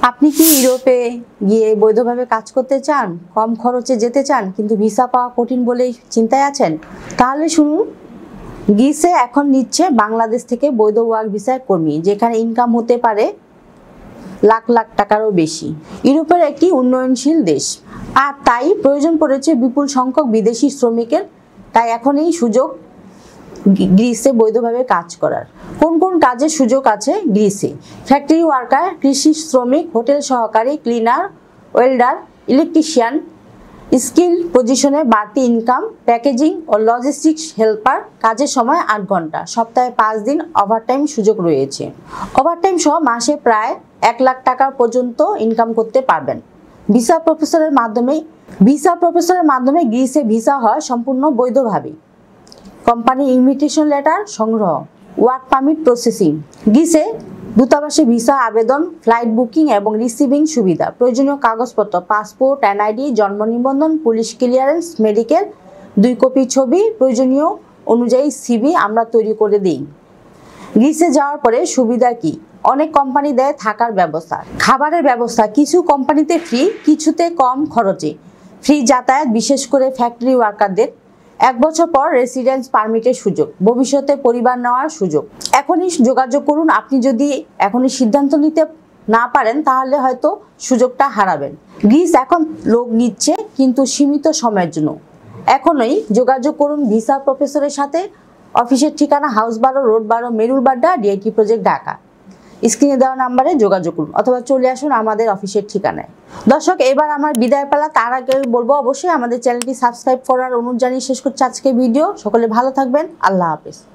আপনি কি ইউরোপে গিয়ে বৈধভাবে কাজ করতে চান, কম খরচে যেতে চান কিন্তু ভিসা পাওয়া কঠিন বলেই চিন্তায় আছেন? তাহলে শুনুন, গ্রিসে এখন নিচ্ছে বাংলাদেশ থেকে বৈধ ওয়ার্ক ভিসায় কর্মী, যেখানে ইনকাম হতে পারে লাখ লাখ টাকারও বেশি। ইউরোপের একটি উন্নয়নশীল দেশ, আর তাই প্রয়োজন পড়েছে বিপুল সংখ্যক বিদেশি শ্রমিকের। তাই এখন এই সুযোগ গ্রিসে বৈধভাবে কাজ করার। কোন কোন কাজের সুযোগ আছে গ্রিসে? ফ্যাক্টরি ওয়ার্কার, কৃষি শ্রমিক, হোটেল সহকারী, ক্লিনার, ওয়েল্ডার, ইলেকট্রিশিয়ান। স্কিল পজিশনে বাড়তি ইনকাম, প্যাকেজিং ও লজিস্টিক্স হেল্পার। কাজের সময় 8 ঘন্টা, সপ্তাহে 5 দিন। ওভারটাইম সুযোগ রয়েছে। ওভারটাইম সহ মাসে প্রায় 1 লাখ টাকা পর্যন্ত ইনকাম করতে পারবেন। ভিসা প্রফেসরের মাধ্যমে গ্রিসে ভিসা হয় সম্পূর্ণ বৈধভাবে। কোম্পানি ইনভিটেশন লেটার সংগ্রহ, ওয়ার্ক পারমিট প্রসেসিং। গ্রিসে দূতাবাসে ভিসা আবেদন, ফ্লাইট বুকিং এবং রিসিভিং সুবিধা। প্রয়োজনীয় কাগজপত্র: পাসপোর্ট, এনআইডি, জন্ম নিবন্ধন, পুলিশ ক্লিয়ারেন্স, মেডিকেল, 2 কপি ছবি। প্রয়োজনীয় অনুযায়ী সিভি আমরা তৈরি করে দিই। গ্রিসে যাওয়ার পরে সুবিধা কি? অনেক কোম্পানি দেয় থাকার ব্যবস্থা, খাবারের ব্যবস্থা। কিছু কোম্পানিতে ফ্রি, কিছুতে কম খরচে। ফ্রি যাতায়াত, বিশেষ করে ফ্যাক্টরি ওয়ার্কারদের। 1 বছর পর রেসিডেন্স পারমিটের সুযোগ, ভবিষ্যতে পরিবার নেওয়ার সুযোগ। এখনই যোগাযোগ করুন। আপনি যদি এখনই সিদ্ধান্ত নিতে না পারেন তাহলে হয়তো সুযোগটা হারাবেন। গ্রিস এখন লোক নিচ্ছে, কিন্তু সীমিত সময়ের জন্য। এখনই যোগাযোগ করুন ভিসা প্রফেসরের সাথে। অফিসের ঠিকানা house 12, road 12, Merul Badda, DIT project, Dhaka. স্ক্রিনে দেওয়া নাম্বারে যোগাযোগ করুন অথবা চলে আসুন আমাদের অফিসের ঠিকানায়। দর্শক, এবার আমার বিদায় পালা। তার আগে বলবো অবশ্যই আমাদের চ্যানেলটি সাবস্ক্রাইব করার অনুরোধ জানিয়ে শেষ করছি আজকের ভিডিও। সকলে ভালো থাকবেন। আল্লাহ হাফেজ।